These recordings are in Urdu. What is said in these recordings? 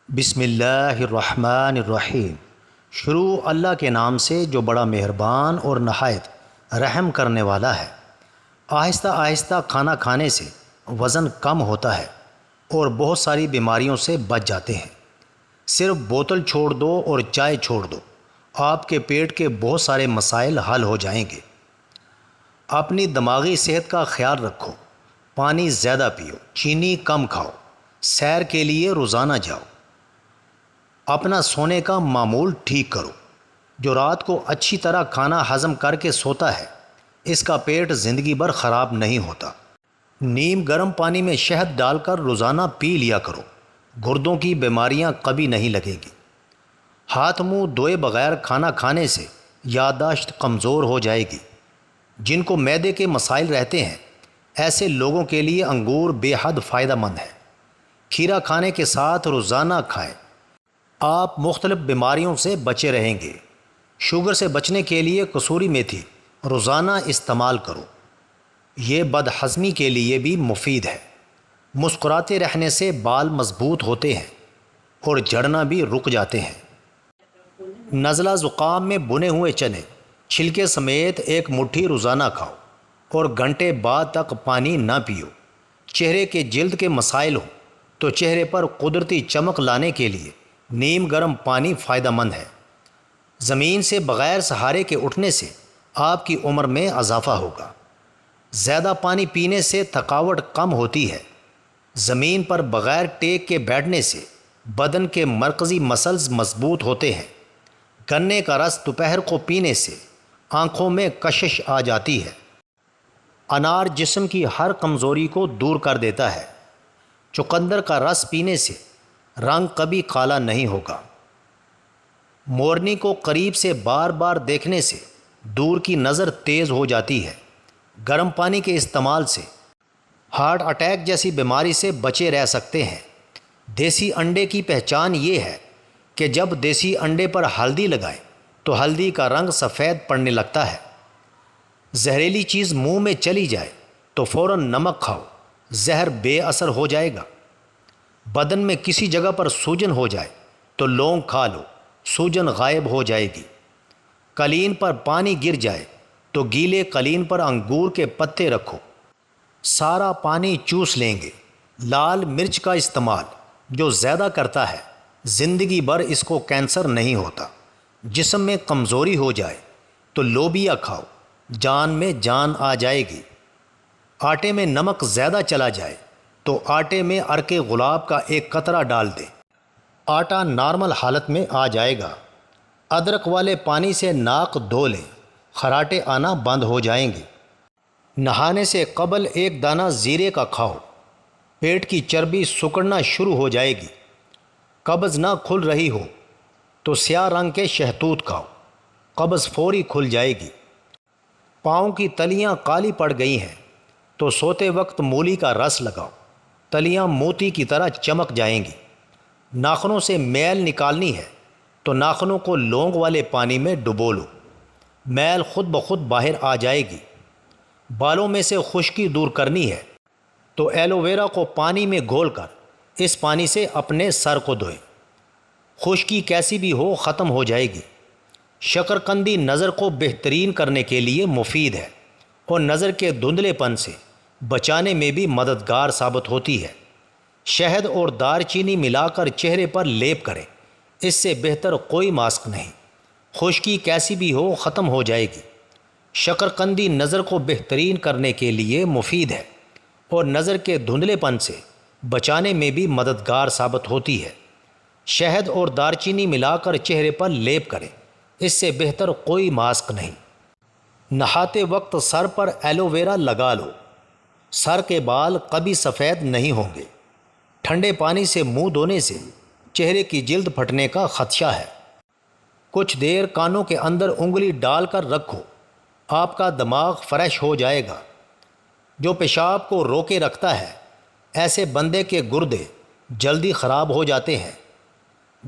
بسم اللہ الرحمن الرحیم۔ شروع اللہ کے نام سے جو بڑا مہربان اور نہایت رحم کرنے والا ہے۔ آہستہ آہستہ کھانا کھانے سے وزن کم ہوتا ہے اور بہت ساری بیماریوں سے بچ جاتے ہیں۔ صرف بوتل چھوڑ دو اور چائے چھوڑ دو، آپ کے پیٹ کے بہت سارے مسائل حل ہو جائیں گے۔ اپنی دماغی صحت کا خیال رکھو، پانی زیادہ پیو، چینی کم کھاؤ، سیر کے لیے روزانہ جاؤ۔ اپنا سونے کا معمول ٹھیک کرو۔ جو رات کو اچھی طرح کھانا ہضم کر کے سوتا ہے، اس کا پیٹ زندگی بھر خراب نہیں ہوتا۔ نیم گرم پانی میں شہد ڈال کر روزانہ پی لیا کرو، گردوں کی بیماریاں کبھی نہیں لگیں گی۔ ہاتھ منہ دھوئے بغیر کھانا کھانے سے یادداشت کمزور ہو جائے گی۔ جن کو معدے کے مسائل رہتے ہیں، ایسے لوگوں کے لیے انگور بے حد فائدہ مند ہے۔ کھیرا کھانے کے ساتھ روزانہ کھائیں، آپ مختلف بیماریوں سے بچے رہیں گے۔ شوگر سے بچنے کے لیے کسوری میتھی روزانہ استعمال کرو، یہ بد ہضمی کے لیے بھی مفید ہے۔ مسکراتے رہنے سے بال مضبوط ہوتے ہیں اور جھڑنا بھی رک جاتے ہیں۔ نزلہ زکام میں بنے ہوئے چنے چھلکے سمیت ایک مٹھی روزانہ کھاؤ اور گھنٹے بعد تک پانی نہ پیو۔ چہرے کے جلد کے مسائل ہوں تو چہرے پر قدرتی چمک لانے کے لیے نیم گرم پانی فائدہ مند ہے۔ زمین سے بغیر سہارے کے اٹھنے سے آپ کی عمر میں اضافہ ہوگا۔ زیادہ پانی پینے سے تھکاوٹ کم ہوتی ہے۔ زمین پر بغیر ٹیک کے بیٹھنے سے بدن کے مرکزی مسلز مضبوط ہوتے ہیں۔ گنے کا رس دوپہر کو پینے سے آنکھوں میں کشش آ جاتی ہے۔ انار جسم کی ہر کمزوری کو دور کر دیتا ہے۔ چقندر کا رس پینے سے رنگ کبھی کالا نہیں ہوگا۔ مورنی کو قریب سے بار بار دیکھنے سے دور کی نظر تیز ہو جاتی ہے۔ گرم پانی کے استعمال سے ہارٹ اٹیک جیسی بیماری سے بچے رہ سکتے ہیں۔ دیسی انڈے کی پہچان یہ ہے کہ جب دیسی انڈے پر ہلدی لگائیں تو ہلدی کا رنگ سفید پڑنے لگتا ہے۔ زہریلی چیز منہ میں چلی جائے تو فوراً نمک کھاؤ، زہر بے اثر ہو جائے گا۔ بدن میں کسی جگہ پر سوجن ہو جائے تو لونگ کھا لو، سوجن غائب ہو جائے گی۔ قلین پر پانی گر جائے تو گیلے قلین پر انگور کے پتے رکھو، سارا پانی چوس لیں گے۔ لال مرچ کا استعمال جو زیادہ کرتا ہے، زندگی بھر اس کو کینسر نہیں ہوتا۔ جسم میں کمزوری ہو جائے تو لوبیا کھاؤ، جان میں جان آ جائے گی۔ آٹے میں نمک زیادہ چلا جائے تو آٹے میں عرق گلاب کا ایک قطرہ ڈال دیں، آٹا نارمل حالت میں آ جائے گا۔ ادرک والے پانی سے ناک دھو لیں، خراٹے آنا بند ہو جائیں گے۔ نہانے سے قبل ایک دانہ زیرے کا کھاؤ، پیٹ کی چربی سکڑنا شروع ہو جائے گی۔ قبض نہ کھل رہی ہو تو سیاہ رنگ کے شہتوت کھاؤ، قبض فوری کھل جائے گی۔ پاؤں کی تلیاں کالی پڑ گئی ہیں تو سوتے وقت مولی کا رس لگاؤ، تلیاں موتی کی طرح چمک جائیں گی۔ ناخنوں سے میل نکالنی ہے تو ناخنوں کو لونگ والے پانی میں ڈبو لو، میل خود بخود باہر آ جائے گی۔ بالوں میں سے خشکی دور کرنی ہے تو ایلو ویرا کو پانی میں گھول کر اس پانی سے اپنے سر کو دھوئیں، خشکی کیسی بھی ہو ختم ہو جائے گی۔ شکرقندی نظر کو بہترین کرنے کے لیے مفید ہے اور نظر کے دھندلے پن سے بچانے میں بھی مددگار ثابت ہوتی ہے۔ شہد اور دار چینی ملا کر چہرے پر لیپ کریں، اس سے بہتر کوئی ماسک نہیں، خشکی کیسی بھی ہو ختم ہو جائے گی۔ شکرقندی نظر کو بہترین کرنے کے لیے مفید ہے اور نظر کے دھندلے پن سے بچانے میں بھی مددگار ثابت ہوتی ہے۔ شہد اور دار چینی ملا کر چہرے پر لیپ کریں، اس سے بہتر کوئی ماسک نہیں۔ نہاتے وقت سر پر ایلو ویرا لگا لو، سر کے بال کبھی سفید نہیں ہوں گے۔ ٹھنڈے پانی سے منہ دھونے سے چہرے کی جلد پھٹنے کا خدشہ ہے۔ کچھ دیر کانوں کے اندر انگلی ڈال کر رکھو، آپ کا دماغ فریش ہو جائے گا۔ جو پیشاب کو روکے رکھتا ہے، ایسے بندے کے گردے جلدی خراب ہو جاتے ہیں۔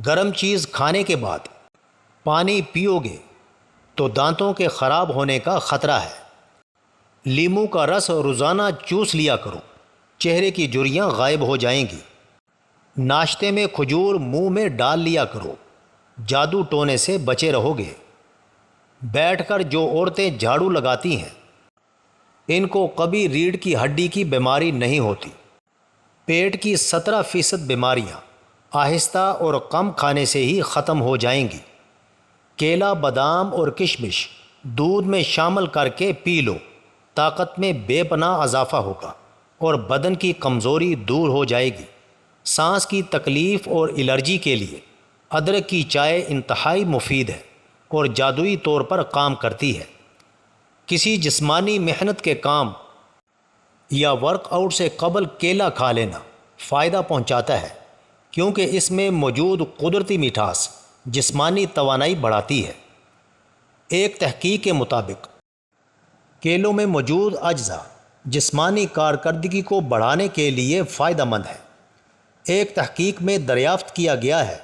گرم چیز کھانے کے بعد پانی پیو گے تو دانتوں کے خراب ہونے کا خطرہ ہے۔ لیمو کا رس روزانہ چوس لیا کرو، چہرے کی جھریاں غائب ہو جائیں گی۔ ناشتے میں کھجور منہ میں ڈال لیا کرو، جادو ٹونے سے بچے رہو گے۔ بیٹھ کر جو عورتیں جھاڑو لگاتی ہیں ان کو کبھی ریڑھ کی ہڈی کی بیماری نہیں ہوتی۔ پیٹ کی 17% بیماریاں آہستہ اور کم کھانے سے ہی ختم ہو جائیں گی۔ کیلا، بادام اور کشمش دودھ میں شامل کر کے پی لو، طاقت میں بے پناہ اضافہ ہوگا اور بدن کی کمزوری دور ہو جائے گی۔ سانس کی تکلیف اور الرجی کے لیے ادرک کی چائے انتہائی مفید ہے اور جادوئی طور پر کام کرتی ہے۔ کسی جسمانی محنت کے کام یا ورک آؤٹ سے قبل کیلا کھا لینا فائدہ پہنچاتا ہے، کیونکہ اس میں موجود قدرتی مٹھاس جسمانی توانائی بڑھاتی ہے۔ ایک تحقیق کے مطابق کیلوں میں موجود اجزاء جسمانی کارکردگی کو بڑھانے کے لیے فائدہ مند ہے۔ ایک تحقیق میں دریافت کیا گیا ہے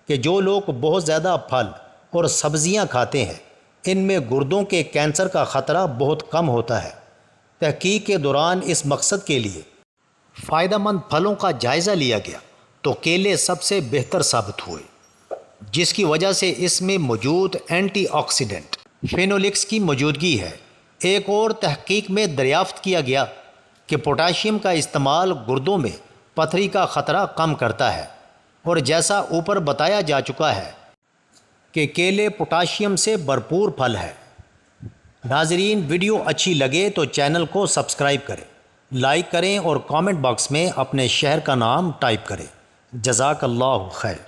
کہ جو لوگ بہت زیادہ پھل اور سبزیاں کھاتے ہیں ان میں گردوں کے کینسر کا خطرہ بہت کم ہوتا ہے۔ تحقیق کے دوران اس مقصد کے لیے فائدہ مند پھلوں کا جائزہ لیا گیا تو کیلے سب سے بہتر ثابت ہوئے، جس کی وجہ سے اس میں موجود اینٹی آکسیڈنٹ فینولکس کی موجودگی ہے۔ ایک اور تحقیق میں دریافت کیا گیا کہ پوٹاشیم کا استعمال گردوں میں پتھری کا خطرہ کم کرتا ہے، اور جیسا اوپر بتایا جا چکا ہے کہ کیلے پوٹاشیم سے بھرپور پھل ہے۔ ناظرین، ویڈیو اچھی لگے تو چینل کو سبسکرائب کریں، لائک کریں اور کامنٹ باکس میں اپنے شہر کا نام ٹائپ کریں۔ جزاک اللہ خیر۔